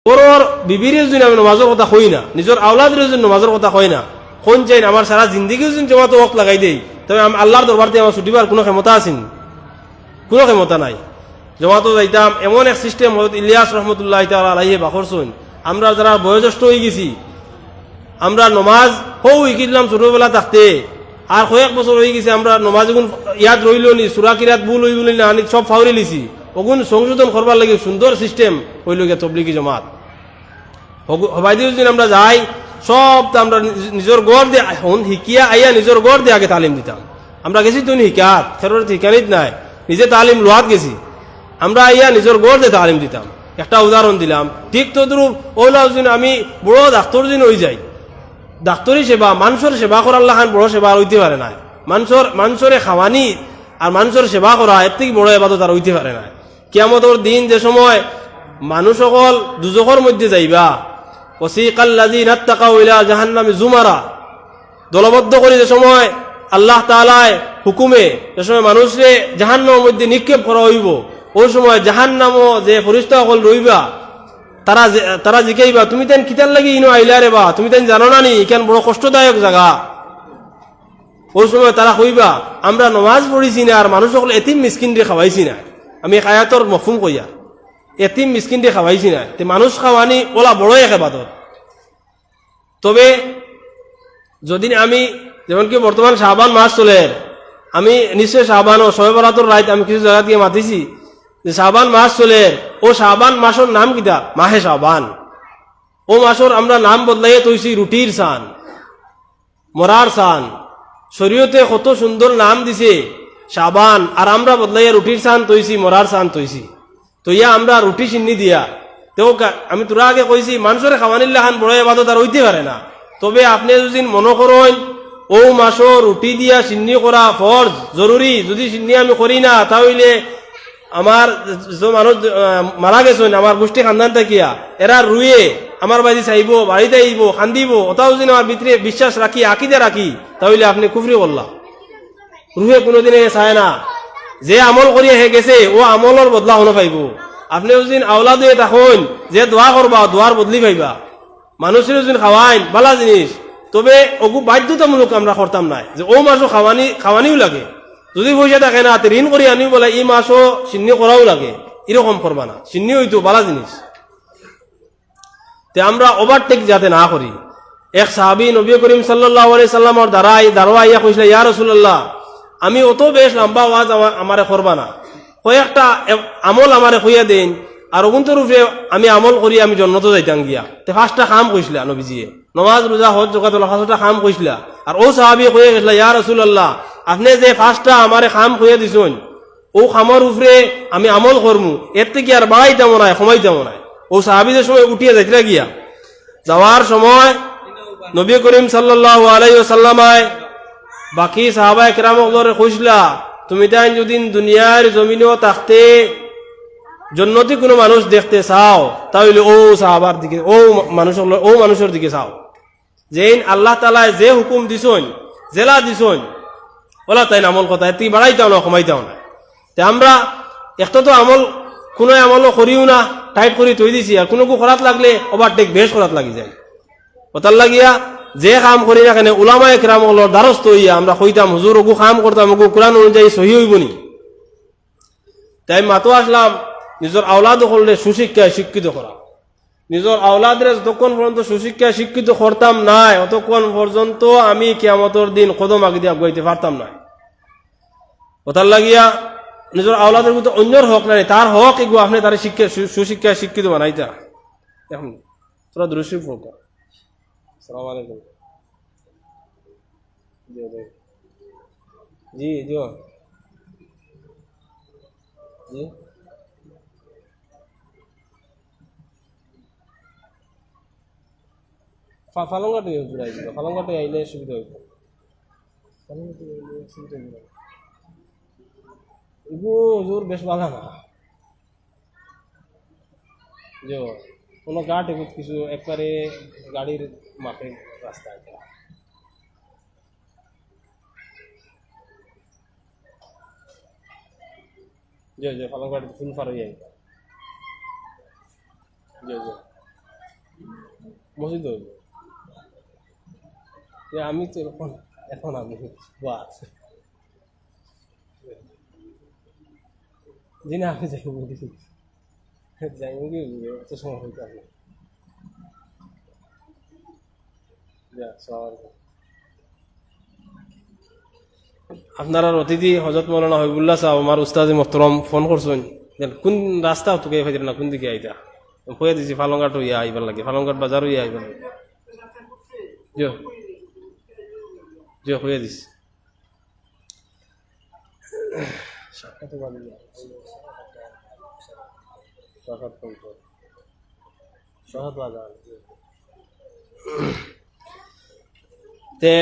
ওর বিবির জন্য আমি নমাজের কথা কই না, নিজের আওলাদের জন্য নমাজের কথা কই না, কোন চাই আমার সারা জিন্দগির জন্য জমাতে ওয়াক্ত লাগাই দেই, তবে আমি আল্লাহর দরবারতে আমার ছুটিবার কোনো ক্ষমতা আছেন? কোনো ক্ষমতা নাই। জমাতো যাইতাম এমন এক সিস্টেম, হযরত ইলিয়াস রহমতুল্লাহ তাআলা আলাইহি বাখরসুন, আমরা যারা বয়োজ্যেষ্ঠ হয়ে গেছি, আমরা নমাজ হৌ শিখিলাম ছোটবেলা থাকতে, আর কয়েক বছর হয়ে গেছে আমরা নমাজ গুণ ইয়াদ রইল নি, সুরা কিরাত ভুল হইল না, আনি সব ফাউরি লিছি, ওগুন সংশোধন করবার লাগে সুন্দর সিস্টেম হইল গিয়া তবলিগি জমাত। হবাইদির দিন আমরা যাই, সব আমরা নিজের গড় দিয়ে শিকিয়া আইয়া নিজের গড় দিয়ে আগে তালিম দিতাম। আমরা গেছি তুই শিকাত খেরোর ঠিকানিত নাই, নিজে তালিম লোহাত গেছি, আমরা আইয়া নিজের গড় দিয়ে তালিম দিতাম। একটা উদাহরণ দিলাম, ঠিক তদ্রুপ ওলা দিন আমি বড় ডাক্তার দিন হয়ে যাই, ডাক্তারি সেবা মানুষের সেবা করার লাখান বড় সেবা আর হইতে পারে না। মানুষরে খাওয়ানি আর মানুষের সেবা করা এর থেকে বড় এবাদত আর হইতে পারে না। কিয়ামতের দিন যে সময় মানুষ সকল দুজখের মধ্যে যাইবা, ওয়াসিকাল্লাযীনা ইত্তাকাউ ইলা জাহান্নামি যুমারা, দলবদ্ধ করে যে সময় আল্লাহ তাআলার হুকুমে যে সময় মানুষে জাহান্নামের মধ্যে নিক্ষেপ করা হইব, ওই সময় জাহান্নামও যে ফেরেশতা সকল রইবা, তারা জিজ্ঞাইবা, তুমি তেন কিতার লাগি ইনো আইলা রে বা, তুমি তেন জানো না নি কেন বড় কষ্টদায়ক জায়গা। ওই সময় তারা কইবা, আমরা নমাজ পড়িছি না আর মানুষ সকল এতিম মিসকিন দিয়ে খাওয়াইছি না। আমি আয়াতর মফহুম কইয়া, এতিম মিসকিন দিয়ে খাওয়াইছি না, তে মানুষ খাওয়ানি ওলা বড় এক ইবাদত। তবে যদি আমি যেমন কি বর্তমান শাবান মাস চলে, আমি নিশ্চয় শাবান ও শবে বরাতের রাত আমি কিছু জায়গা দিয়ে মাতিছি যে শাবান মাস চলে, ও শাবান মাসের নাম কিতা? মাহে শাবান। ও মাসের আমরা নাম বদলাইয়ে তৈছি রুটির সান, মরার সান। শরীয়তে কত সুন্দর নাম দিছে শাবান, আর আমরা বদলাইয়া রুটির সান তৈছি, মরার সান তৈছি। তো ইয়া আমরা রুটি চিন্নি দিয়া তো আমি তোরা আগে কইছি মানুষের খাওয়ানির লাখান বড় ইবাদত আর হইতে পারে না। তবে আপনি যদি মনে করেন ও মাসও রুটি দিয়া চিন্নি করা ফরজ জরুরি, যদি চিন্নি আমি করি না তাহলে আমার যে মানুষ মারা গেছেন আমার গোষ্ঠী খানদান থাকিয়া, এরা রুয়ে আমার বাড়ি চাইব, বাড়িতে আইব, খান্দিব, ওটাও যদি আমার ভিতরে বিশ্বাস রাখি, আকিদে রাখি, তাহলে আপনি কুফরি করলা। রুহে কোনোদিনে চায় না, যে আমল করিয়া হে গেছে ও আমলের বদলা হনো পাইব। আপনি যদি আওলা দিয়ে তখন যে দোয়া করবা, দোয়ার বদলি পাইবা। মানুষের যদি খাওয়াইন ভালো জিনিস, তবে ওগু বাধ্যতামূলক আমরা করতাম না যে ও মাসও খাওয়ানিও লাগে। যদি পয়সা থাকে না ঋণ করি আনিও বলে এই মাসও চিন্নি করাও লাগে, এরকম করবা না। চিন্নি হইতো ভালো জিনিস, তে আমরা ওভারটেক যাতে না করি। এক সাহাবী নবী করিম সাল্লাল্লাহু আলাইহি সাল্লামের দাঁড়া ইয়া কইছিল, ইয়া রাসূলুল্লাহ, আমি অত বেশ লম্বা ওয়াজ আমারে করবা না, কয়েকটা আমল আমারে কইয়া দেন, আর অগুন্তর রূপে আমি আমল করি আমি জন্নত যাইতাম গিয়া। তে পাঁচটা খাম কইছিলা নবীজিয়ে, নমাজ রোজা হজ জাকাত পাঁচটা খাম কইছিলা। আর ও সাহাবী কইয়া গেছিলা, ইয়া রাসূলুল্লাহ, আপনি যে পাঁচটা আমারে খাম কইয়া দিছেন, ও খামর উপরে আমি আমল করমু, এর থেকে আর বাড়াইতাম না, কমাইতাম না। ও সাহাবীদের সময় উঠিয়া যাইতরা গিয়া, যাওয়ার সময় নবী করিম সাল্লাল্লাহু আলাইহি ওয়াসাল্লামায় বাকি সাহাবায়ে কেরামরে কইছিলা, তুমি তাই যদি দুনিয়ার জমিনেও থাকতে জন্নতি কোনো মানুষ দেখতে চাও, তাহলে ও সাহাবার দিকে, ও মানুষের দিকে চাও, যেন আল্লাহ তাআলা যে হুকুম দিছেন, জেলা দিছেন, ওলা তাই আমল কথা, এর থেকে বাড়াইতাও না, কমাইতাও না। তে আমরা একটা তো আমল কোনো আমলও করিও না, টাইট করে তৈ দিছি, আর কোনো করাত লাগলে ওভারটেক বেশ করাত লাগি যায়। ওটার লাগিয়া যে কাম করি না কেন উলামায়ে কেরামর দ্বারস্থ হইয়া আমরা কইতাম, হুজুর ওগু কাম করতাম, ওগু কোরআন অনুযায়ী সহি হইব নি। তাই মাতো আসলাম নিজের আওলাদ করলে সুশিক্ষায় শিক্ষিত করা। নিজের আওলাদের যতক্ষণ পর্যন্ত সুশিক্ষায় শিক্ষিত করতাম নাই, অতক্ষণ পর্যন্ত আমি কিয়ামতের দিন কদম আগে দিয়ে আগাইতে পারতাম না। ওটার লাগিয়া নিজের আওলাদের মধ্যে অন্যর হক নাই, তার হক এগু আপনি তার শিক্ষা সুশিক্ষায় শিক্ষিত বানাইতা। এখন তোরা দৃশ্যি ফোক। আসসালামু আলাইকুম। জি জি জি ফালঙ্গাটি ঘুরাই দিল, ফালঙ্গাটি আইলে সুবিধা হইব। ফালঙ্গাটি আইলে সুবিধা হইব, এগু হুজুর বেশ ভালো না যে কোনো ঘাট এগুলো কিছু একবারে গাড়ির মাপে রাস্তা এটা। যে ফালঙ্গাটি ফুল ফার হয়ে যায়। যে মসজিদ হইব আমি তো এখন আমি জি না আমি যাইব যাইব কি এত সময় হইতে হবে আপনার অতিথি হজরত মৌলানা হবিবুল্লাহ সাহেব আমার উস্তাদি মোহতরম ফোন করছেন কোন রাস্তা তোকে ফাইতে না কোন দিকে আইতা কয়ে দিছি ফালংঘাট হইয়া আইবার লাগে ফালংঘাট বাজার হইয়া আইবার লাগে যে হয়ে দিস তে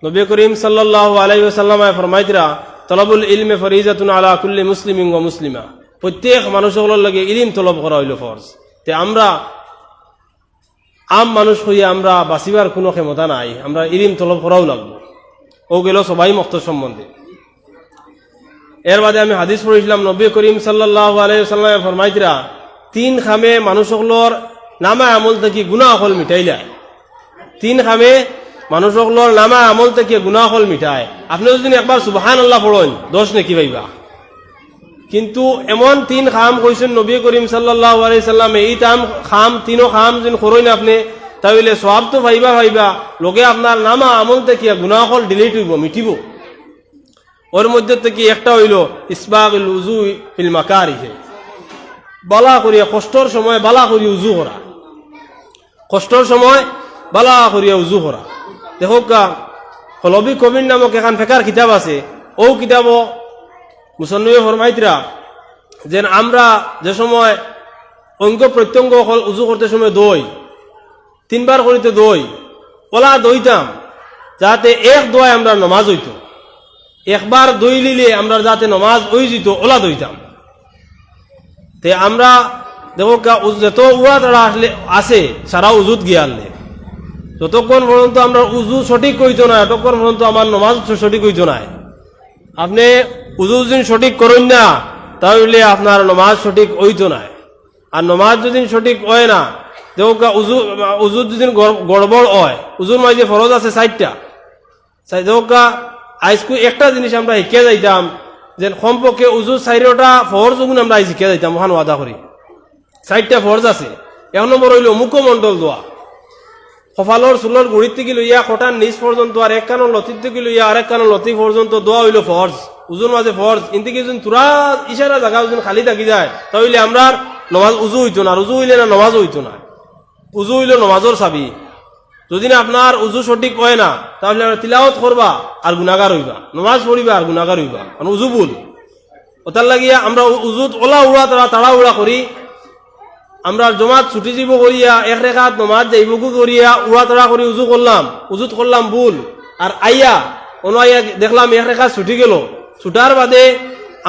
নবী করিম সাল্লাল্লাহু আলাইহি ওয়াসাল্লাম ফরমাইতরা তলবুল ইলমে ফরিজাতুন আলা কুল্লি মুসলিমিন ওয়া মুসলিমা প্রত্যেক মানুষগুলোর লাগে ইলম তলব করা হইল ফরজ তে আমরা আম মানুষ হইয়া আমরা বাঁচিবার কোনো ক্ষমতা নাই আমরা ইলম তলব করাও লাগবো ও গেল সবাই মক্ত সম্বন্ধে এর বাদে আমি হাদিস পড়েছিলাম নবী করিম সাল্লাল্লাহু আলাইহি ওয়াসাল্লাম ফরমাইতরা তিন খামে মানুষগুলোর নামা আমল থেকে গুনাহ হল মিটাইলা তিন খামে মানুষগুলোর নামা আমল থেকে গুনাহ হল মিটায় আপনি যদি একবার সুবহানাল্লাহ পড়েন দোষ নাকি পাইবা কিন্তু এমন তিন খাম কইছেন নবী করিম সাল্লাল্লাহু আলাইহি সাল্লাম এই খাম তিনও খাম যদি করেন আপনি তাহলে সওয়াব তো পাইবা লোকে আপনার নামা আমল থেকে গুনাহ হল ডিলিট হইব মিটিব ওর মধ্যে থেকে একটা হইল ইসবাগুল উযু ফিল মাকারিহে বালা করিয়া কষ্টর সময় বালা করি উযু করা কষ্টর সময় বালা করিয়া উযু করা দেখো হলবি কবির নামক এখন ফেকার কিতাব আছে ও কিতাব মুসন্নবী ফরমাইতরা যে আমরা যে সময় অঙ্গ প্রত্যঙ্গ উযু করতে সময় দই তিনবার করিতে দই ওলা দইতাম যাতে এক দোয়ায় আমরা নমাজ হইত একবার দই লিলে আমরা যাতে নমাজ ওই যেত ওলা দইতাম তে আমরা দেখো যত উয়া তারা আসলে আছে সারা উজুত গিয়ে আনলে যতক্ষণ পর্যন্ত আমরা উজু সঠিক হইতো না ততক্ষণ পর্যন্ত আমার নমাজ সঠিক হইতো না আপনি উজু যদি সঠিক করেন না তাহলে আপনার নমাজ সঠিক হইতো না আর নমাজ যদি সঠিক হয় না দেখো উজু যদি গড়বড় হয় উজুর মাঝে ফরজ আছে 60টা দেখো আজকে একটা জিনিস আমরা শিখে যাইতাম যে কমপক্ষে উজু 4টা ফরজ গুণ আমরা শিখে যাইতাম মহান ওয়াদা করি 60টা ফরজ আছে এক নম্বর হইল মুখমণ্ডল দোয়া কপালর চুলর গুড়ির থেকে লইয়া খটার নিচ পর্যন্ত আর এক কানের লতির থেকে লইয়া আরেক কানের লতি পর্যন্ত দোয়া হইল ফরজ উজুর মাঝে ফরজ কিন্তু কি তুরা ইশারা জায়গা যদি খালি থাকি যায় তাহলে আমরা নমাজ উজু হইতো না উজু হইলে না নমাজ হইতো না উজু হইল নমাজর চাবি যদি না আপনার উজু সঠিক হয় না তাহলে তিলাওয়াত করবা আর গুনাহগার হইবা নমাজ পড়িবা আর গুনাহগার হইবা মানে উজু ভুল ওটার লাগিয়া আমরা উজুত ওলা উড়া তাড়া উড়া করি আমরা জমাত ছুটি যাব করিয়া এক রেখাত নমাজ যাইবকু করিয়া উড়া তাড়া করি উজু করলাম উজুত করলাম ভুল আর আইয়া আইয়া দেখলাম এক রেখা ছুটি গেল ছুটার বাদে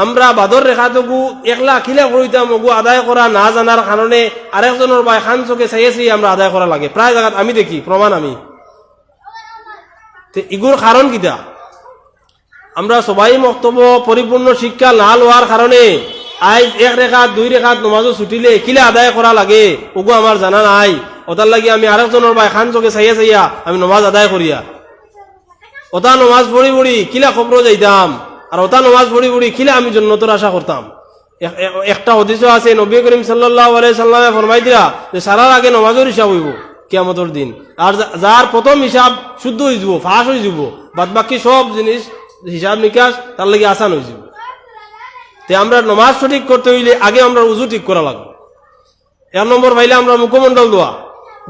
আমরা বাদর রেখাতকু একলা খিলা করিতাম ওগু আদায় করা না জানার কারণে আরেকজনের বা খান চোখে চাইয়েছি আমরা আদায় করা লাগে প্রায় জায়গাত আমি দেখি প্রমাণ আমি ইগুর কারণ কিতা আমরা সবাই বক্তব্য পরিপূর্ণ শিক্ষা না লওয়ার কারণে আজ এক রেখাত দুই রেখাত নমাজও ছুটিলে কিলা আদায় করা লাগে ওগু আমার জানা নাই ওটার লাগি আমি আরেকজনের বা খান চোখে চাইয়া আমি নমাজ আদায় করিয়া ওটা নমাজ পড়ি কিলা খবর যাইতাম আর ওটা নমাজ পড়ি কিলা আমি জন্নতর আশা করতাম একটা হাদিস আছে নবী করিম সাল্লাল্লাহু আলাইহি সাল্লামে ফরমাই দিয়া যে সারার আগে নমাজের হিসাব হইব কিয়ামতের দিন আর যার প্রথম হিসাব শুদ্ধ হয়ে যাব ফাঁস হয়ে যাব বাদ বাকি সব জিনিস হিসাব নিকাশ তার লাগি আসান হয়ে যাব তে আমরা নমাজ সঠিক করতে হইলে আগে আমরা উজু ঠিক করা লাগবে 1 নম্বর পাইলে আমরা মুখমণ্ডল দোয়া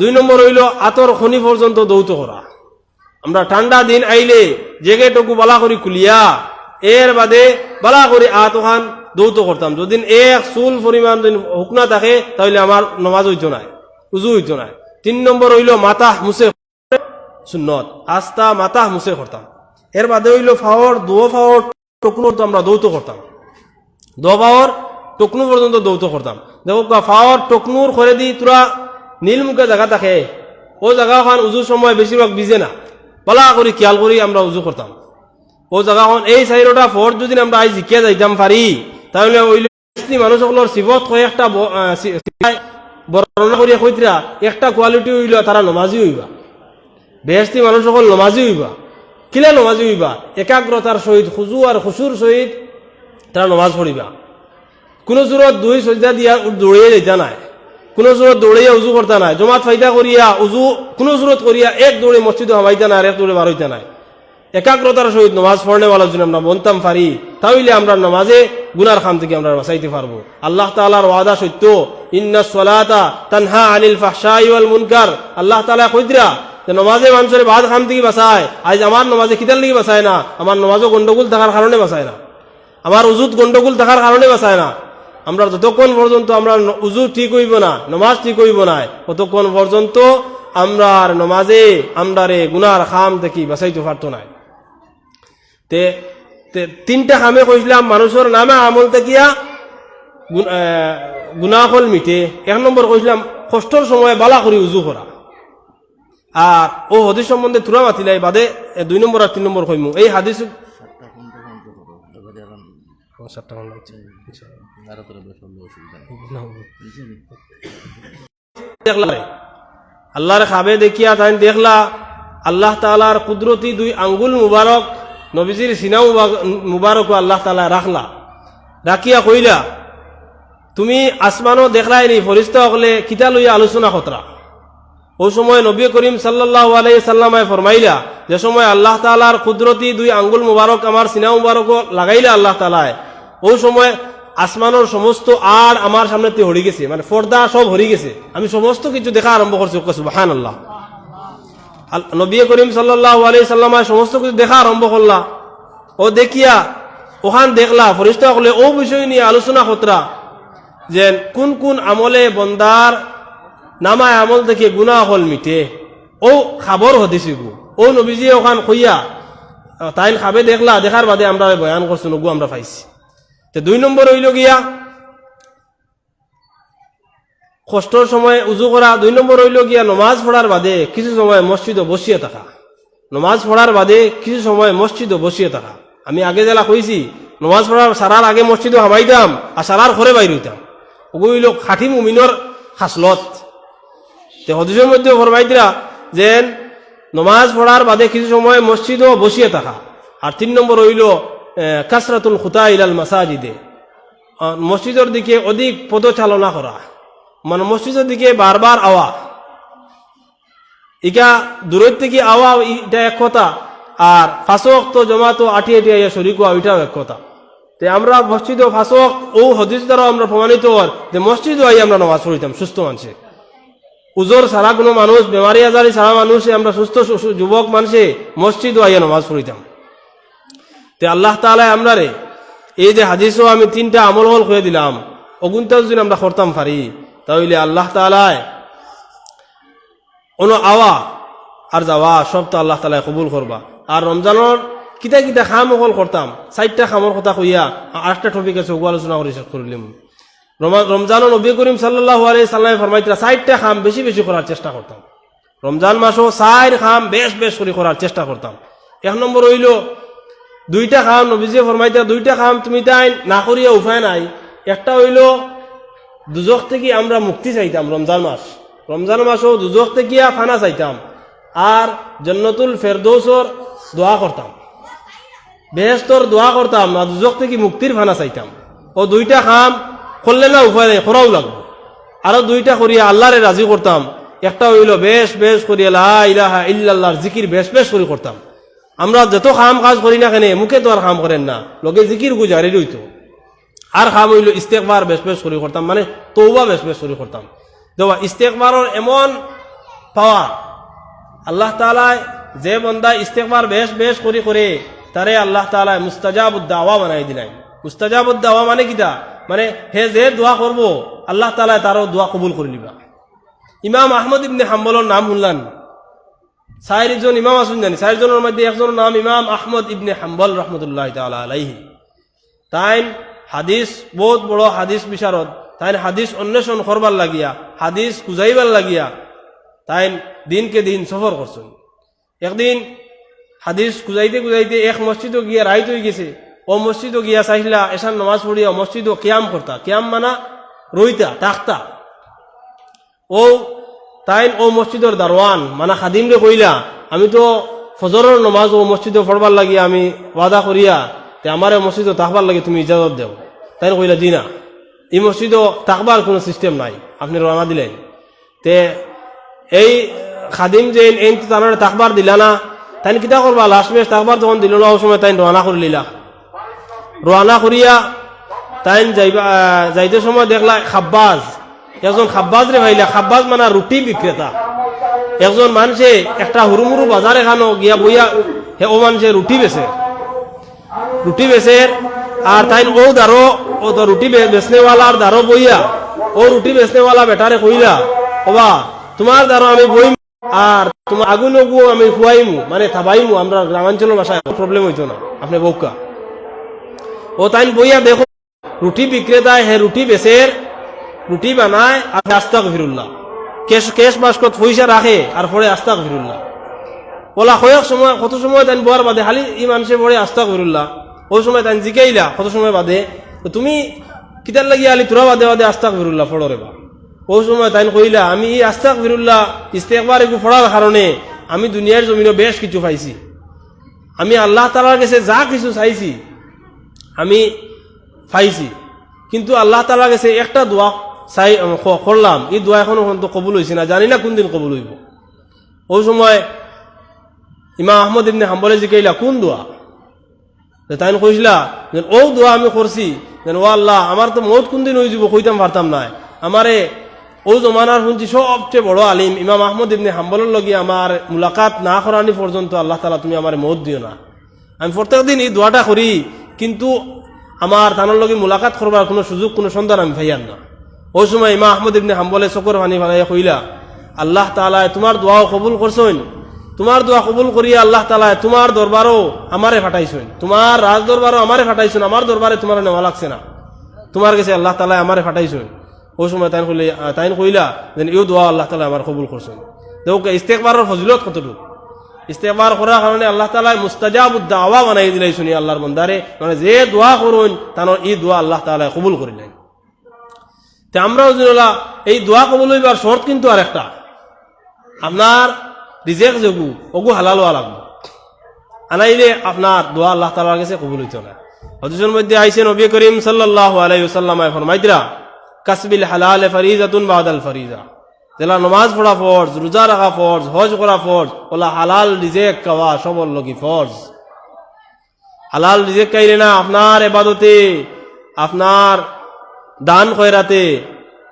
2 নম্বর হইল আতর খনি পর্যন্ত দৌত করা আমরা ঠান্ডা দিন আইলে জেগেটুকু বালা করি খুলিয়া এর বাদে বালা করি আতখান দৌত করতাম যদি এক চুল পরিমাণ যদি হুকনা থাকে তাহলে আমার নমাজ হইতো না উজু হইতো না 3 নম্বর হইল মাথা মুছে সুন্নত আস্তা মাথা মুছে করতাম এর বাদে হইল ফাওয়ার দো ফাওয়ার টকনু তো আমরা দৌত করতাম দো ফাওয়ার টকনু পর্যন্ত দৌত করতাম দেখো ফাওয়ার টকনুর করে দি তোরা নীলমুখে জায়গা থাকে ও জায়গাখান উজুর সময় বেশিরভাগ ভিজে না পালা করি খেয়াল করি আমরা উজু করতাম ও জায়গাখান এই 4টা ফোর্ট যদি আমরা আজ শিখিয়া যাইতাম পারি তাহলে ওই মানুষগুলোর সিফত কয়েকটা বর্ণনা করিয়া কইতরা একটা কোয়ালিটি হইল তারা নমাজি হইবা, বেহেশতি মানুষ সকল নমাজি হইবা। কিলা নমাজি হইবা? একাগ্রতার সহিত খুজু আর খুশুর সহিত তারা নমাজ পড়িবা। কোনো জোরত দুই সজদা দিয়া দৌড়িয়ে যেতে নাই, কোনো জোরত দৌড়িয়া উজু করতে নাই, জমাত ফাইদা করিয়া উজু কোনো জোরত করিয়া এক দৌড়ে মসজিদে হামাইতে নাই আর এক দৌড়ে বার হইতে নাই। একাগ্রতার সহিত নমাজ পড়নেওয়ালার জন্য আমরা বলতাম পারি, তাহলে আমরা নমাজে গুনার খাম থেকে আমরা বাঁচাইতে পারবো। আল্লাহ তাআলার ওয়াদা সত্য, ইন্নাস সালাতা তানহা আনিল ফাহশাই ওয়াল মুনকার। আল্লাহ তাআলা কইদরা যে নমাজে মানুষের বাদ খাম থেকে বাঁচায়। আজ আমার নমাজে কিতার লিগে বাঁচায় না? আমার নমাজও গন্ডগোল থাকার কারণে বাঁচায় না, আমার উজুত গন্ডগোল থাকার কারণে বাঁচায় না। আমরা যতক্ষণ পর্যন্ত আমরা উজু ঠিক হইব না, নমাজ ঠিক হইব না, ততক্ষণ পর্যন্ত আমরা নমাজে আমরারে গুনার খাম থেকে বাঁচাইতে পারতো না। তে তিনটা খামে কইছিলাম মানুষের নামে আমল দেখিয়া গুনাহল মিটে। এক নম্বর কইছিলাম কষ্টর সময় বালা করি উজু করা। আর ও হাদিস সম্বন্ধে তুরা মাতিলাই বাদে 2 নম্বর আর 3 নম্বর কইমু। এই হাদিস আল্লাহর খাবে দেখিয়া তাই দেখলা আল্লাহ তাআলার কুদরতি 2 আঙ্গুল মুবারক নবীজির সিনা মুবারক আল্লাহ তাআলা রাখলা, রাখিয়া কইলা তুমি আসমানও দেখলাইনি ফরিস্তা হলে কিতা লইয়া আলোচনা খতরা। ওই সময় নবী করিম সাল্লাল্লাহু আলাইহি সাল্লামে ফরমাইলা, যে সময় আল্লাহ তাআলার কুদরতি 2 আঙ্গুল মুবারক আমার সিনা মুবারক লাগাইলা আল্লাহ তাআলায়, ওই সময় আসমানের সমস্ত আর আমার সামনেতে হরি গেছে, মানে পর্দা সব হরি গেছে, আমি সমস্ত কিছু দেখা আরম্ভ করছি। সুবহানাল্লাহ। নবী করিম সাল্লাল্লাহু আলাইহি সাল্লাম সমস্ত কিছু দেখা আরম্ভ করলা। ও দেখিয়া ওখান দেখলা ফরিস্তা হলে ও বিষয় নিয়ে আলোচনা খতরা যে কোন কোন আমলে বন্দার নামায় আমল থেকে গুনাহ হল মিটে। ও খাবর হদিছি গু ও নবীজি ওখান কইয়া তাইন খাবে দেখলা, দেখার বাদে আমরা বয়ান করছি নগু আমরা পাইছি। তো 2 নম্বর হইল গিয়া কষ্টর সময় উজু করা। 2 নম্বর হইল গিয়া নমাজ পড়ার বাদে কিছু সময় মসজিদে বসিয়ে থাকা। নমাজ পড়ার বাদে কিছু সময় মসজিদে বসিয়ে থাকা। আমি আগে জেলা কইছি নমাজ পড়ার সারার আগে মসজিদে হামাইতাম আর সারার ঘরে বাইর হইতাম। ওগুলো হইল খাঁটি মুমিনের খাসলত। তে হদিসের মধ্যে ফরমাইতরা যে নমাজ পড়ার বাদে কিছু সময় মসজিদও বসিয়ে থাকা। আর 3 নম্বর হইল কাসরাতুল খুতা ইলাল মাসাজিদে, মসজিদের দিকে অধিক পদচালনা করা, মানে মসজিদের দিকে বারবার আওয়া। ইকা দূরের থেকে আওয়া এটা এক কথা, আর 5 ওয়াক্ত জমাতো আটি আটি আইয়া শরীক হওয়া ওইটাও এক কথা। তে আমরা মসজিদে 5 ওয়াক্ত ও হাদিস দ্বারা আমরা প্রমাণিত হওয়ার যে মসজিদে আই আমরা নামাজ পড়িতাম সুস্থ মানুষে। উজোর সারা কোনো মানুষ বেমারি আজারি সারা মানুষে আমরা সুস্থ যুবক মানুষে মসজিদে আইয়া নামাজ পড়িতাম। তে আল্লাহ তাআলা আমরা রে এই যে হাদিসও আমি 3টা আমল হল হয়ে দিলাম, অগুনটা যদি আমরা করতাম পারি তাহলে আল্লাহ তাআলায় কোনো আওয়া আর যাওয়া সব তো আল্লাহ তাআলা কবুল করবা। আর রমজানের কিতা কিতা খাম হল করতাম 4টা খামর কথা কইয়া 8টা টপিক আছে ওগুলো আলোচনা করে শেষ করলাম। রমজানও নবী করিম সাল্লাল্লাহু আলাইহি সাল্লাম ফরমাইতরা 4টা খাম বেশি বেশি করার চেষ্টা করতাম। রমজান মাসও 4 খাম বেশ বেশ করে করার চেষ্টা করতাম। 1 নম্বর হইল 2টা খাম নবীজি ফরমাইতরা 2টা খাম তুমি তাই না করিয়া উপায় নাই। একটা হইল দুজখ থেকে আমরা মুক্তি চাইতাম রমজান মাসও দুজখ থেকে ফানা চাইতাম, আর জান্নাতুল ফেরদৌসর দোয়া করতাম, বেহেশতর দোয়া করতাম, আর দুজখ থেকে মুক্তির ফানা চাইতাম। ও 2টা খাম করলে না উপায় নেই, করাও লাগবে। আরো 2টা করিয়া আল্লাহরে রাজি করতাম। একটা হইল বেশ বেশ করিয়া লা ইলাহা ইল্লাল্লাহর জিকির বেশ বেশ করে করতাম। আমরা যত খাম কাজ করি না কেন মুখে তো আর খাম করেন না, লগে জিকির গুজারি রইতো। আর খাম হইল ইস্তেগফার বেশ বেশ করে করতাম, মানে তওবা বেশ বেশ করে করতাম। দেওয়া ইস্তেগফারের এমন পাওয়া আল্লাহ তাআলা যে বন্দা ইস্তেগফার বেশ বেশ করে তারে আল্লাহ তাআলা মুস্তাজাবুদ দাওয়া বানাই দিলেন। মুস্তাজাবুদ দাওয়া মানে কিটা, মানে হে যে দোয়া করবো আল্লাহ তাআলা তারও দোয়া কবুল করে নিবা। ইমাম আহমদ ইবনে হাম্বলের নাম শুনলেন, 4 জন ইমাম আসুন জানি, 4 জনের মধ্যে একজনের নাম ইমাম আহমদ ইবনে হাম্বল রহমতুল্লাহি তাআলা আলাইহি। তাই হাদিস বহুত বড় হাদিস বিশারদ, তাই হাদিস অন্বেষণ করবার লাগিয়া হাদিস খুঁজাইবার লাগিয়া তাই দিনকে দিন সফর করছেন। একদিন হাদিস খুঁজাইতে খুঁজাইতে এক মসজিদে গিয়া রাইত হয়ে গেছে। ও মসজিদে গিয়া চাইলা এসার নামাজ পড়িয়া মসজিদে কিয়াম করতা, কিয়াম মানা রইতা তাকতা। ও তাই ও মসজিদের দারওয়ান মানে খাদিম রে কইলা আমি তো ফজরের নমাজ ও মসজিদে পড়বার লাগি আমি ওয়াদা করিয়া তে আমার মসজিদে থাকবার লাগি তুমি ইজাজত দেও। তাই কইলা জি না, এই মসজিদে থাকবার কোনো সিস্টেম নাই, আপনি রওনা দিলেন। তে এই খাদিম যে এই তানারে থাকবার দিলা না, তাই কিতা করবা লাস্ট মেশ থাকবার যখন দিল না ওই সময় তাই রওনা করে লিলা। রওনা করিয়া তাই যাইতে সময় দেখলা খাব্বাজ, একজন খাব্বাজ রে ভাইলা। খাব্বাজ মানে রুটি বিক্রেতা। একজন মানুষে একটা হুরুমুরু বাজার এখানো গিয়া বইয়া ও মানুষে রুটি বেচে আর তাই ও দারো ও তো রুটি বেচনেওয়ালার দারো বইয়া ও রুটি বেচনেওয়ালা বেটারে কইলা ওবা তোমার দারো আমি বইম আর তোমার আগুন গুও আমি খুয়াইমু মানে থাবাইমু। আমরা গ্রামাঞ্চলের ভাষায় প্রবলেম হইতো না, আপনি বউকা ও তাই বইয়া দেখো রুটি বিক্রেতায় হে রুটি বেচের রুটি বানায় আর আস্তাগফিরুল্লাহ কেশ বাস্কত পয়সা রাখে আর পরে আস্তাগফিরুল্লাহ ওলা কয়েক সময় কত সময় তাই বোয়ার বাদে খালি ই মানুষে পড়ে আস্তাগফিরুল্লাহ। ওই সময় তাই জিকাইলা কত সময় বাদে তুমি কিতার লাগিয়া আলি তোরা বাদে বাদে আস্তাগফিরুল্লাহ ফড়ো রে বা। ওই সময় তাই কইলা আমি এই আস্তাগফিরুল্লাহ ইস্তেগফার এগু ফড়ার কারণে আমি দুনিয়ার জমিনে বেশ কিছু পাইছি, আমি আল্লাহ তাআলার কাছে যা কিছু চাইছি আমি পাইছি, কিন্তু আল্লাহ তাআলার কাছে একটা দোয়া চাই করলাম, এই দোয়া এখনো তো কবুল হয়েছে না, জানি না কোন দিন কবুল হইব। ওই সময় ইমাম আহমদ ইবনে হাম্বলে জিকাইলা কোন দোয়া? তাই কইসলা ও দোয়া আমি করছি যেন ও আল্লাহ আমার তো মৌত কোন দিন হয়ে যাব কইতাম পারতাম না, আমারে ও জমানার শুনছি সবচেয়ে বড় আলিম ইমাম আহমদ ইবনে হাম্বলের লগে আমার মুলাকাত না করানি পর্যন্ত আল্লাহ তাআলা তুমি আমার মৌত দিও না। আমি প্রত্যেক দিন এই দোয়াটা করি, কিন্তু আমার তানোর লগে মুলাকাত করবার কোনো সুযোগ কোনো সন্ধান আমি পাইয়ার না। ওই সময় ইমাম আহমদ ইবনে হাম্বলে চকর পানি ফালাইয়া কইলা আল্লাহ তাআলা তোমার দোয়াও কবুল করছেন, তোমার দোয়া কবুল করিয়া আল্লাহ তাআলা তোমার দরবারও আমারে ফাটাইছেন, তোমার রাজ দরবারও আমারে ফাটাইছেন, আমার দরবারে তোমার নেওয়া লাগছে না, তোমার কাছে আল্লাহ তাআলা আমারে ফাটাইছেন। ওই সময় তাই কইলা যেন এই দোয়া আল্লাহ তাআলা আমার কবুল করছেন। দেখো ইস্তেগফারের ফজিলত কতটুকু, ইস্তেগফার করার কারণে আল্লাহ তাআলা মুস্তাজাবুদ দাওয়া বানাই দিলাই শুনি আল্লাহর বান্দারে, মানে যে দোয়া করুন তার এই দোয়া আল্লাহ তাআলা কবুল করিলেন। তে আমরাও জানলা এই দোয়া কবুল হইবার শর্ত কিন্তু আরেকটা, আপনার রিজেক যোগু ওগু হালাল হওয়া লাগবে, আনাইলে আপনার দোয়া আল্লাহ তাআলার কাছে কবুল হইতো না। হাদিসের মধ্যে আইছে নবী করিম সাল্লাল্লাহু আলাইহি ওয়াসাল্লাম ফরমাইতরা কাসবিল হালাল ফরিজাতুন বাদাল ফরিজা, যেলা নামাজ পড়া ফরজ, রোজা রাখা ফরজ, হজ করা ফরজ, ওলা হালাল রিজেক খাওয়া সবর লগি ফরজ। হালাল রিজেক খাইলে না আপনার ইবাদতে আপনার দান খয়রাতে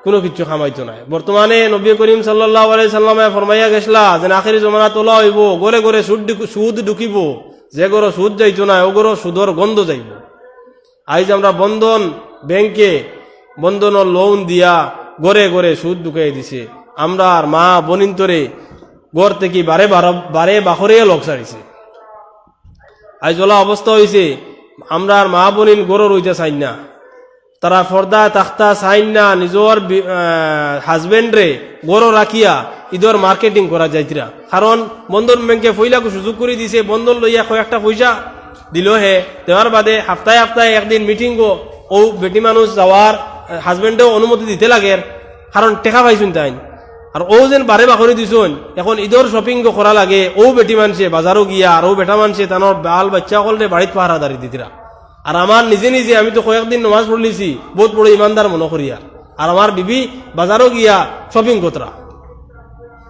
কোনো কিছু খামাইতো নাই। বর্তমানে নবী করিম সাল্লাল্লাহু আলাইহি সাল্লামে ফরমাইয়া গেছলা যে আখিরি জমানা তোলা হইব, গড়ে গড়ে সুদ ঢুকিব, যে গড়ো সুদ যাইতো না ও গড়ো সুদর গন্ধ যাইব। আজ আমরা বন্ধন ব্যাংকে বন্ধনের লোন দিয়া গড়ে গড়ে সুদ ঢুকাই দিছে, আমরা আর মা বনিন্তরে গড় থেকে বারে বাখরে লোক সারিছে। আজ ওলা অবস্থা হয়েছে আমরা আর মা বনিন গড় রইতে চাই না, তারা ফর্দা তাখতা চাইন না, নিজের হাজবেন্ডরে গড় রাখিয়া ঈদর মার্কেটিং করা যাইতরা, কারণ বন্ধন ব্যাংকে পয়লাকে সুযোগ করে দিছে, বন্ধন লইয়া কয়েকটা পয়সা দিল হে দেওয়ার বাদে হাফতায় হাফতায় একদিন মিটিং গো ও বেটি মানুষ যাওয়ার হাজবেন্ডেও অনুমতি দিতে লাগে, কারণ টেকা পাইছুন তাই। আর ও যেন বারে বাখরি দিছুন এখন ঈদর শপিং করা লাগে, ও বেটি মানুষে বাজারও গিয়া আর ও বেটা মানুষে তানোর বাল বাচ্চা সকলে বাড়িত পাহারা দাঁড়িয়ে দিতরা। আর আমার নিজে নিজে আমি তো কয়েকদিন নামাজ পড়লিছি বহুত বড় ইমানদার মনে করিয়া, আর আমার বিবি বাজারও গিয়া শপিং কতরা,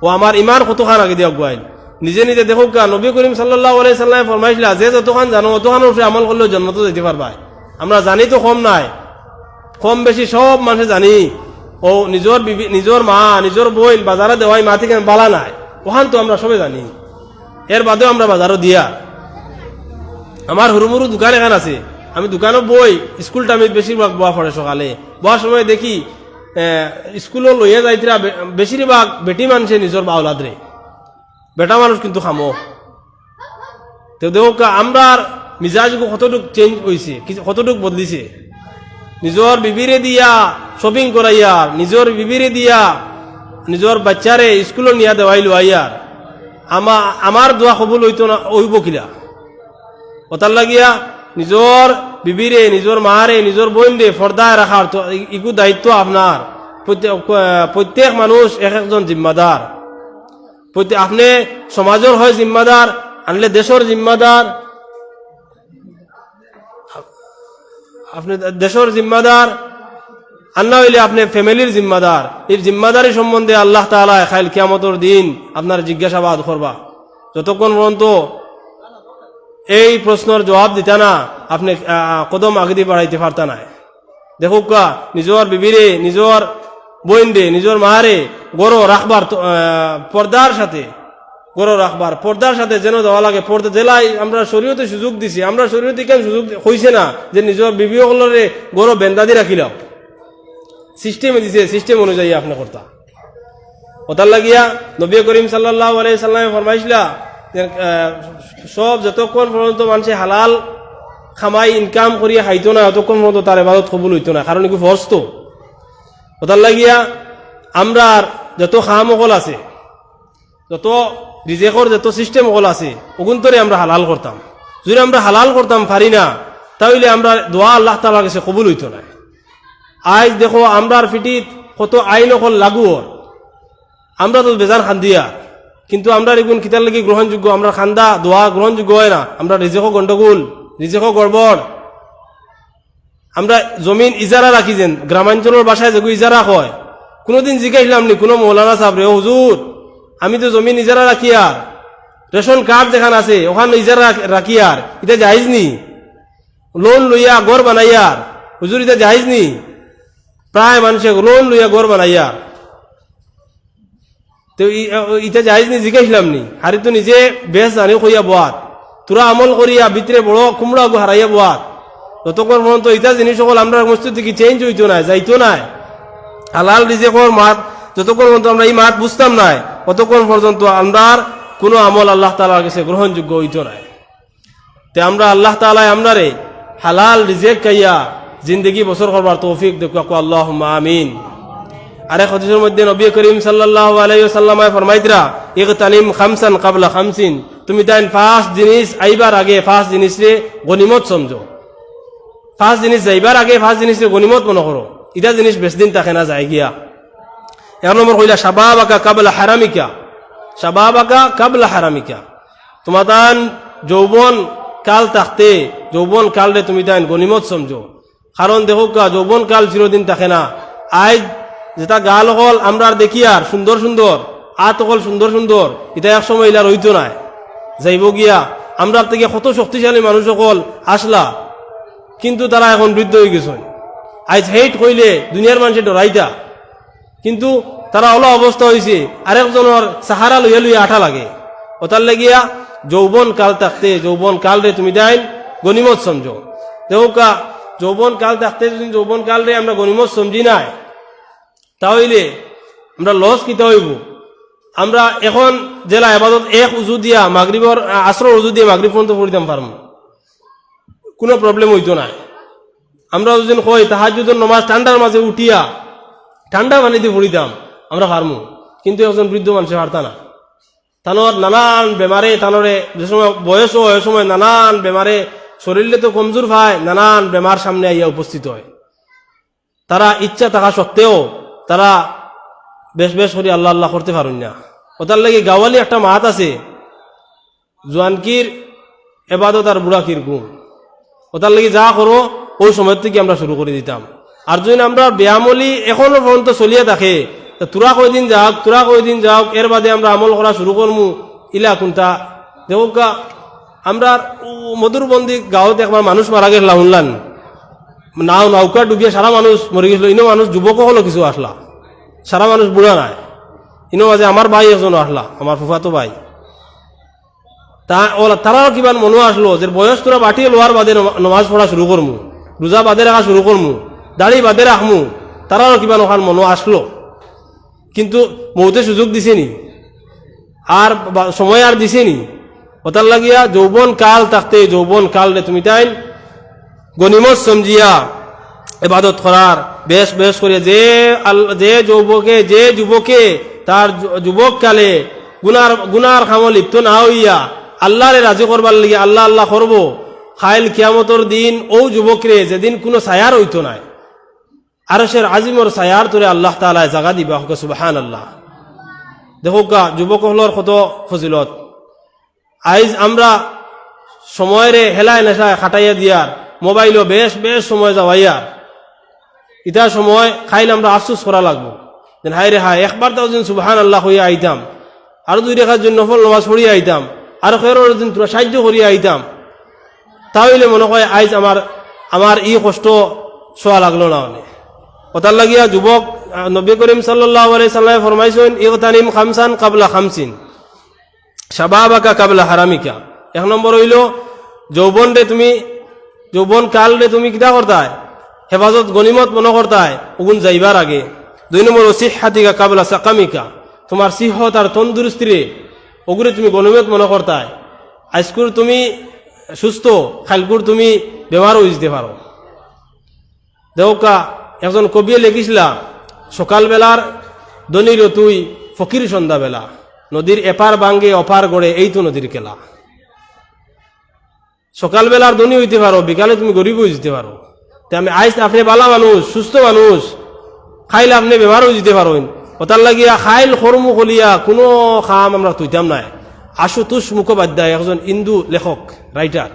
ও আমার ইমান কতখান আগে দিয়া গুয়াইল নিজে নিজে। দেখো কা নবী করিম সাল্লাল্লাহু আলাইহি সাল্লাম ফরমাইছিলা যে যতখান জানো অতখানের উপরে আমল করলে জন্নত যেতে পারবা। আমরা জানি তো কম নাই, কম বেশি সব মানুষে জানি ও নিজের বিবি নিজের মা নিজের বোন বাজারে দেওয়াই মা থেকে বালা নাই, ওখান তো আমরা সবে জানি। এর বাদেও আমরা বাজারও দিয়া, আমার হুরুমুরু দোকান এখান আছে, আমি দোকানও বই, স্কুল টাইমে বেশিরভাগ বোয়া পড়ে, সকালে বোয়ার সময় দেখি স্কুলও লইয়া যাইতরা বেশিরভাগ বেটি মানুষে নিজের বাউলাদরে, বেটা মানুষ কিন্তু খামো। তো দেখো আমরা মিজাজ কতটুক চেঞ্জ হয়েছে, কতটুক বদলিছে। নিজের বিবিরে দিয়া শপিং করাইয়া, নিজের বিবিরে দিয়া নিজের বাচ্চারে স্কুলে নিয়া দেওয়াইলো আইয়ার, আমার দোয়া কবুল হইতো না হইব কিলা? ওতার লাগিয়া নিজের বিবিরে নিজের মারে নিজের বোন রে ফর্দায় রাখার তো ইকু দায়িত্ব আপনার। প্রত্যেক মানুষ এক একজন জিম্মাদার। আপনি সমাজের হয় জিম্মাদার, আনলে দেশের জিম্মাদার, আপনি দেশের জিম্মাদার, আন্না হইলে আপনি ফ্যামিলির জিম্মাদার। এই জিম্মাদারি সম্বন্ধে আল্লাহ তাআলা খাইল কিয়ামতের দিন আপনার জিজ্ঞাসাবাদ করবা। যতক্ষণ পর্যন্ত এই প্রশ্নের জবাব দিতা না, আপনি কদম আগে দিয়ে বাড়াইতে পারতা না। দেখুক নিজের বিবিরে, নিজের বোনরে, নিজের মারে গরো রাখবার পর্দার সাথে, গরো রাখবার পর্দার সাথে যেন দেওয়া লাগে। পর্দা জেলায় আমরা শরীয়তে সুযোগ দিছি, আমরা শরীয়তে কেন সুযোগ হইছে না যে নিজের বিবিসকলরে গরো বেন্দাদি রাখিলাম। সিস্টেমে দিছে, সিস্টেম অনুযায়ী আপনি করতা। ওটার লাগিয়া নবী করিম সাল্লাল্লাহু আলাইহি সাল্লামে ফরমাইছিলা সব যতক্ষণ পর্যন্ত মানুষে হালাল খামাই ইনকাম করিয়া খাইতো না, ততক্ষণ পর্যন্ত তার ইবাদত কবুল হইতো না, কারণ এগুলো ফরজ তো। ওটার লাগিয়া আমরা যত খামকল আছে, যত রিজেকর যত সিস্টেম অকল আছে, ওগুন্তরে আমরা হালাল করতাম। যদি আমরা হালাল করতাম পারি না, তাহলে আমরা দোয়া আল্লাহ তাআলার কাছে কবুল হইতো না। আজ দেখো আমরার ফিটিত কত আইন অকল লাগু, আমরা তো বেজান খান্দিয়া, কিন্তু আমরা এগুন কিতার লাগি গ্রহণযোগ্য, আমরা খান্দা দোয়া গ্রহণযোগ্য হয় না। আমরা রিজেকও গন্ডগোল, রিজেকও গড়বড়। আমরা জমিন ইজারা রাখি, যেন গ্রামাঞ্চলের বাসায় যেগুলো ইজারা হয়, কোনোদিন জিজ্ঞাসলাম নি কোনো মৌলানা সাহেব রে, হুজুর আমি তো জমিন ইজারা রাখি, আর রেশন কার্ড যেখানে আছে ওখানে ইজারা রাখি, আর এটা জাহিজ নি? লোন লইয়া গড় বানাইয়ার হুজুর, এটা জাহিজ নি? প্রায় মানুষে লোন লইয়া গড় বানাইয়ার, তো ইটা জাহিজ নি জিজ্ঞাসলাম নি? হারি তো নিজে বেশ জানি কইয়া বোয়াত, তোরা আমল করিয়া ভিতরে বড় কুমড়া হারাইয়া বোয়াত। যতক্ষণ পর্যন্ত ইটা জিনিস সকল আমরা মস্তিষ্ক থেকে চেঞ্জ হইতো না, যাইতো না। হালাল রিজেকর মাত যতক্ষণ পর্যন্ত আমরা এই মাত বুঝতাম না, ততক্ষণ পর্যন্ত আমরা কোনো আমল আল্লাহ তাআলার কাছে গ্রহণযোগ্য হইতো না। তে আমরা আল্লাহ তাআলা আমরারে হালাল রিজেক খাইয়া জিন্দগি বছর করবার তৌফিক দেখো, আল্লাহুম্মা আমিন। আরেক হাদিসের মধ্যে নবী করিম সাল্লাল্লাহু আলাইহি ওয়াসাল্লাম ফরমাইতরা, ইগতানিম খামসান ক্বাবলা খামসিন, তুমি তাই পাঁচ জিনিস আইবার আগে পাঁচ জিনিসরে গনিমত সমঝো। পাঁচ জিনিস যাইবার আগে পাঁচ জিনিসরে গনিমত মনে করো। এটা জিনিস বেশ দিন থাকে না, যায় গিয়া। এক নম্বর কইলা শাবাবাকা ক্বাবলা হারামিকা, শাবাবাকা ক্বাবলা হারামিকা, তোমার তান যৌবন কাল থাকতে যৌবন কালরে তুমি তাই গনিমত সমঝো। কারণ দেখো যৌবন কাল চিরদিন থাকে না। আজ যেটা গাল হল আমরা দেখি আর সুন্দর সুন্দর, আত হল সুন্দর সুন্দর, এটা এক সময় ইলা রইতো না, যাইব গিয়া। আমরা থেকে কত শক্তিশালী মানুষ সকল আসলা, কিন্তু তারা এখন বৃদ্ধ হয়ে গেছে। আজ হেইট কইলে দুনিয়ার মানুষে ডরাইতা, কিন্তু তারা হলো অবস্থা হয়েছে আরেকজনের সাহারা লইয়া লইয়া আঠা লাগে। ওটার লাগিয়া যৌবন কাল থাকতে যৌবন কাল রে তুমি দেন গনিমত সমঝো। দেখো যৌবন কাল থাকতে যদি যৌবন কাল রে আমরা গনিমত সমঝি নাই, তাহলে আমরা লস কিতা হইব। আমরা এখন জেলা আবাদত এক উজু দিয়া মাগরিবর আসর উজু দিয়ে মাগরিব পর্যন্ত পড়িতাম পারবো, কোনো প্রবলেম হইতো না। আমরা যদি কই তাহাজ্জুদের নামাজ ঠান্ডার মাঝে উঠিয়া ঠান্ডা পানিতে পড়িতাম, আমরা পারমু, কিন্তু একজন বৃদ্ধ মানুষে পারতা না। তানোর নানান বেমারে, তানোরে যে সময় বয়স হয় ওই সময় নানান বেমারে শরীরে তো কমজোর পায়, নানান বেমার সামনে আইয়া উপস্থিত হয়। তারা ইচ্ছা থাকা সত্ত্বেও তারা বেশ বেশ করে আল্লাহ আল্লাহ করতে পারেন না। ওটার লাগে গাওয়ালি একটা মাত আছে, জোয়ানকির এবাদত আর বুড়াকির গুণ। ওটার লাগে যা করো ওই সময় থেকে আমরা শুরু করে দিতাম। আর যদি আমরা ব্যায়ামলি এখনো পর্যন্ত চলিয়ে থাকে, তোরা কয়দিন যাওক তোরা কয়দিন যাওক, এর বাদে আমরা আমল করা শুরু করমু, ইলা কোনটা দেখা। আমরা মধুরবন্দি গাঁৱত একবার মানুষ মারা গেল, শুনলান নৌকা ডুবিয়ে সারা মানুষ মরে গেছিল। ইনো মানুষ যুবক হলো কিছু আসলা, সারা মানুষ বুড়া নাই। ইনো মাঝে আমার ভাই একজন আসলা, আমার ফুফাতো ভাই। তারাও কিমান মনে আসলো যে বয়স তোরা বাটিয়ে লোয়ার বাদে নমাজ পড়া শুরু করমু, রোজা বাদে রাখা শুরু করমু, দাড়ি বাদে রাখমু। তারাও কিমান ওখান মনে আসলো, কিন্তু মৌতে সুযোগ দিছেনি, আর সময় আর দিছেনি। ওটার লাগিয়া যৌবন কাল থাকতে যৌবন কাল রে তুমি তাই গনিমত সমঝিয়া ইবাদত করার বেশ বেশ করে যে যুবকে তার যুবক কালে গুনার খামল লিপ্ত না হইয়া আল্লাহরে রাজি করবার লাগে আল্লাহ আল্লাহ করবো, খাইল কিয়ামতর দিন ও যুবকরে যেদিন কোনো ছায়ার হইতো নাই, আরশের আজিমর ছায়ার তোরে আল্লাহ তাআলা জাগা দিবা হোক সুবহানাল্লাহ। দেখো কা যুবক হলর কত ফজিলত। আইজ আমরা সময়ের হেলায় নেশায় খাটাইয়া দিয়ার মোবাইলও বেশ বেশ সময় যাওয়াইয়ার ইটা সময় খাইলে আমরা আফসোস করা লাগবো যেন হাই রে হাই একবার তাও যেন সুবহানাল্লাহ হইয়া আইতাম, আরো 2 রেখার জন্য নফল নামাজ পড়িয়া আইতাম, আরো খেরোর দিন তোরা সাহায্য করিয়া আইতাম, তাহলে মনে হয় আইজ আমার এই কষ্ট সোয়া লাগলো না। অনেক কথার লাগিয়া যুবক নবী করিম সাল্লাল্লাহু আলাইহি সাল্লামে ফরমাইছেন ইগতানিম খামসান কাবলা খামসিন শাবাবাকা কাবলা হারামিকা। 1 নম্বর হইল যৌবন কাল রে তুমি কিতা করতায় হেফাজত গনিমত মনে করতায় ওগুন যাইবার আগে। 2 নম্বর সিহহাতিকা কাবলা সাকামিকা, তোমার সিহত আর তন্দুরস্তি রে ওগুরে তুমি গনিমত মনে করতায়। আজকুর তুমি সুস্থ, খালকুর তুমি বেমার হয়ে যেতে পারো। দেওকা একজন কবিয়ে লেখিসলা সকালবেলার দনির তুই ফকির সন্ধ্যাবেলা, নদীর এপার বাঙ্গে অপার গড়ে এই তো নদীর খেলা। সকালবেলার ধনী হইতে পারো, বিকালে তুমি গরিব হয়ে যেতে পারো। আমি আইস আপনি বালা মানুষ, সুস্থ মানুষ, খাইলে আপনি বেমার হয়ে যেতে পারেন। ওটার লাগিয়া খাইল খরমু খলিয়া কোনো খাম আমরা তুইতাম নাই। আশুতোষ মুখোপাধ্যায় একজন ইন্দু লেখক রাইটার,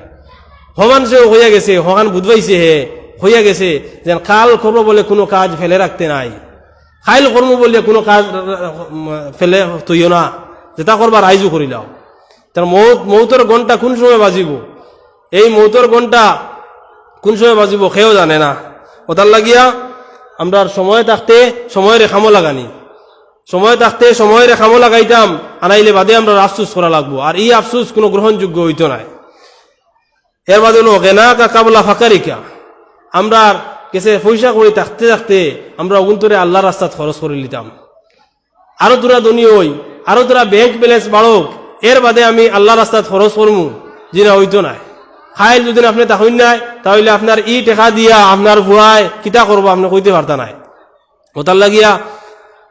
হমান সেও হইয়া গেছে, হকান বুধবাইছে হে হইয়া গেছে যেন কাল করবো বলে কোনো কাজ ফেলে রাখতে নাই, খাইল কর্ম বলে কোনো কাজ ফেলে তুইও না, যেটা করবার আইজু করিলাও। তার মৌতর ঘন্টা কোন সময় বাজিব, এই মৌতর ঘন্টা কোন সময় বাজিব সেও জানে না। ওটার লাগিয়া আমরা সময় থাকতে সময়ের খামো লাগানি, সময় থাকতে সময়ের খামো লাগাইতাম, আনাইলে বাদে আমরা আফসুস করা লাগবো। আর এই আফসুস কোনো গ্রহণযোগ্য হইতো নাই। এর বাদে হলো গেনা কা কাবলা ফাকারিকা, আমরা কেসে পয়সা করে থাকতে থাকতে আমরা অগুন্তরে আল্লাহর রাস্তাত খরচ করে নিতাম। আরো তোরা ধনী হই, আরো তোরা ব্যাংক ব্যালেন্স বাড়ক, এর বাদে আমি আল্লাহর রাস্তাত খরচ করমু, যেটা হইতো নাই। খাইল যদি আপনি তাহইন নাই, তাহলে আপনার ই টেকা দিয়া আপনার ভুয়ায় কিতা করবো আপনি কইতে পারতা নাই। ওটার লাগিয়া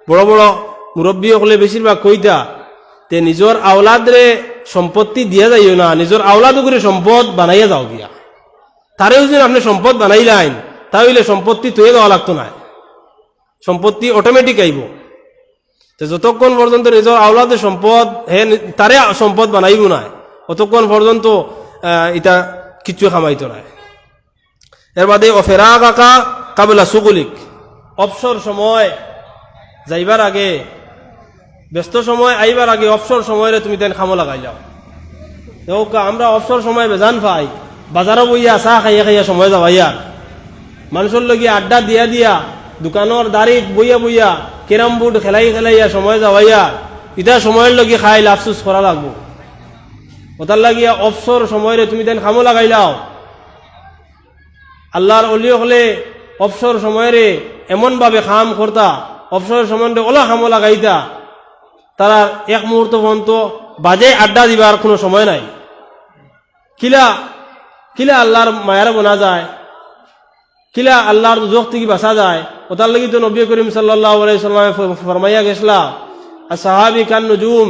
বড় বড় মুরব্বী হলে বেশিরভাগ কইতা তে নিজের আওলাদরে সম্পত্তি দিয়া যাইও না, নিজের আওলাদ করে সম্পদ বানাইয়া যাও গিয়া। তারেও যদি আপনি সম্পদ বানাইলেন তাহলে সম্পত্তি তৈরি দেওয়া লাগতো না, সম্পত্তি অটোমেটিক আইব। যতক্ষণ পর্যন্ত নিজের আওলাদের সম্পদ তারে সম্পদ বানাইব না, অতক্ষণ পর্যন্ত এটা কিছু খামাইতো না। এর বাদে অফেরা কাকা কাবলা সুগুলিক, অবসর সময় যাইবার আগে, ব্যস্ত সময় আইবার আগে অবসর সময়ে তুমি তেন খামো লাগাই যাও। আমরা অবসর সময় বেজান পাই, বাজারও বইয়া চাহ খাইয়া খাইয়া সময় যাওয়াইয়া, মানুষের লগে আড্ডা দিয়া দিয়া দোকানের দাঁড়িত বইয়া বইয়া ক্যারাম বোর্ড খেলাইয়া সময় যাওয়াইয়া, ইটা সময়ের লগে খাইলে আফসুস করা লাগবো। ওটার লাগিয়া অবসর সময়ে তুমি তেন খামো লাগাইলাও। আল্লাহর অলিও হলে অবসর সময়ে এমন ভাবে খাম করতা, অবসর সম্বন্ধে ওলা খামো লাগাইতা, তারা এক মুহূর্ত পর্যন্ত বাজে আড্ডা দিবার কোনো সময় নাই। কিলা কিলা আল্লাহর মায়ার বোনা যায়, কিলা আল্লাহর দুজখ থেকে বাঁচা যায়। ওটার লাগি তো নবী করিম সাল্লাল্লাহু আলাইহি সাল্লামে ফরমাইয়া গেছলা আসহাবি কান নুজুম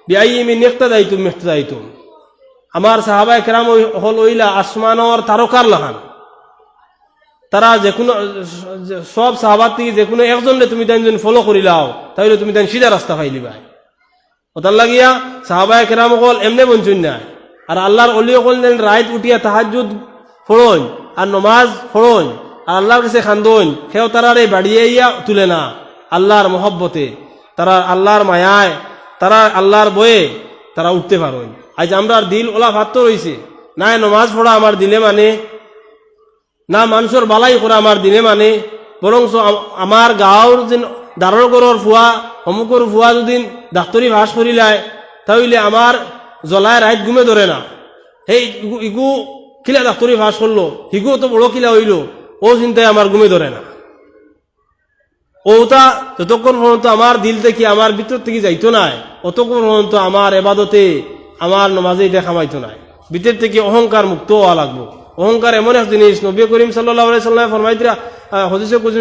বিআইয়িমিন ইক্তাদাইতুম ইক্তাদাইতুম, আমার সাহাবায়ে কেরাম হল ওইলা আসমানর তারকার লাহান। তারা যে কোনো সব সাহাবার থেকে যে কোনো একজনরে তুমি তাই ফলো করিলাও তাহলে তুমি তাই সিধা রাস্তা পাইলিবা। ওটার লাগিয়া সাহাবায়ে কেরাম হল এমনি বঞ্চন নাই। আর আল্লাহর অলি হল রাইত উঠিয়া তাহাজ্জুদ ফড়ন আর নমাজ ফড়ন আর আল্লাহর কাছে খান্দন, সেও তারারে বাড়িয়ে তুলে না। আল্লাহর মহব্বতে তারা আল্লাহর মায়ায় তারা আল্লাহর বয়ে তারা উঠতে পারেন। আজ আমরা দিল ওলা ভাত রয়েছে না, নমাজ পড়া আমার দিলে মানে না, মানুষের বালাই করা আমার দিনে মানে, বরং আমার গাঁৱৰ যেন দাৰৰ গড়ৰ ফুয়া অমুকৰ ফুয়া যদি ডাক্তরি ভাস করিলায় তাহলে আমার জ্বলায় রাইত ঘুমে ধরে না। সেই ইগু কিলা ডাক্তরি ভাস করলো, হিগু তো বড় কিলা হইল, ও চিন্তায় আমার ঘুমে ধরে না। ওটা যতক্ষণ পর্যন্ত আমার দিল থেকে আমার ভিতর থেকে যাইতো নাই, অতক্ষণ পর্যন্ত আমার এবাদতে আমার নমাজে এটা খামাইতো নাই। ভিতর থেকে অহংকার মুক্ত হওয়া লাগবো। অহংকার এমন এক জিনিস, নবী করিম সাল্লাল্লাহু আলাইহি সাল্লাম ফরমাইতরা হদিসে কুদসি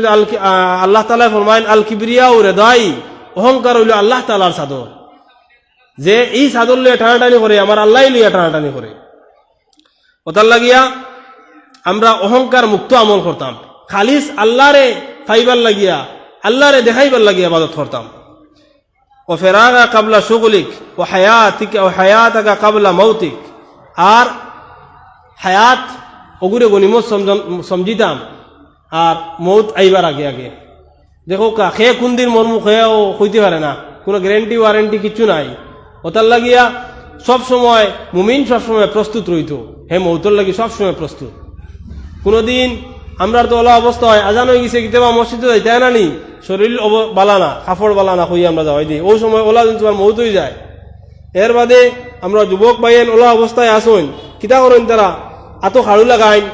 আল্লাহ তাআলা ফরমায়েন আল কিবরিয়া ও রিদাই, অহংকার হইল আল্লাহ তাআলার চাদর, যে এই চাদর লইয়া টানাটানি করে আমার আল্লাহ লইয়া টানাটানি করে। ওটার লাগিয়া আমরা অহংকার মুক্ত আমল করতাম, খালিস আল্লাহরে ফাইবার লাগিয়া আল্লাহরে দেখাইবার লাগিয়া ইবাদত করতাম ও ফেরাগা কাবলা শুগলিক ও হায়াতাকা কাবলা মৌতিক আর হায়াত ওগুরে গনিমত সমঝিতাম আর মৌত আইবার আগে আগে দেখো কা খে কোন দিন মর্মু খেয়েও হইতে পারে না কোনো গ্যারেন্টি ওয়ারেন্টি কিছু নাই ওটার লাগিয়া সব সময় মুমিন সবসময় প্রস্তুত রইত হে মৌতর লাগি সবসময় প্রস্তুত কোনোদিন আমরা তো ওলা অবস্থা হয় আজান হয়ে গেছে কিতাবা মসজিদে যাই তাই না নি শরীর বালানা কাপড় বালানা হইয়া আমরা যাওয়াই দিই ওই সময় ওলা দিন তোমার মৌত হয়ে যায় এর বাদে আমরা যুবক ভাইয়ের ওলা অবস্থায় আসুন কিতা করেন তারা আতো খাড়ু লাগাইন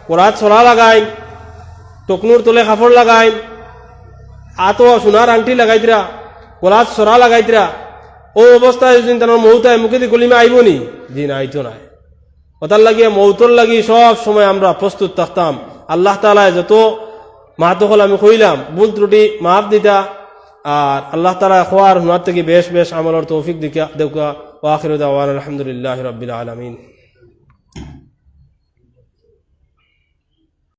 কোরাত ছড়া লাগাইন টকনুর তোলে কাপড় লাগাইন আতো সোনার আংটি লাগাইতরা কোলাত ছড়া লাগাইতরা ও অবস্থায় যদি তার মৌতায় মুখে দিয়ে গলিমে আইব নি দিন আইতো নাই ওটার লাগিয়ে মৌতর লাগি সব সময় আমরা প্রস্তুত থাকতাম আল্লাহ তাআলা যত মাহাতকল আমি কইলাম ভুল ত্রুটি মাফ দিতা আর আল্লাহ তাআলা খোয়ার হুনার থেকে বেশ বেশ আমলের তৌফিক দিকা দেউকা ওয়া আখিরু দাওয়ানা আলহামদুলিল্লাহি রাব্বিল আলামিন।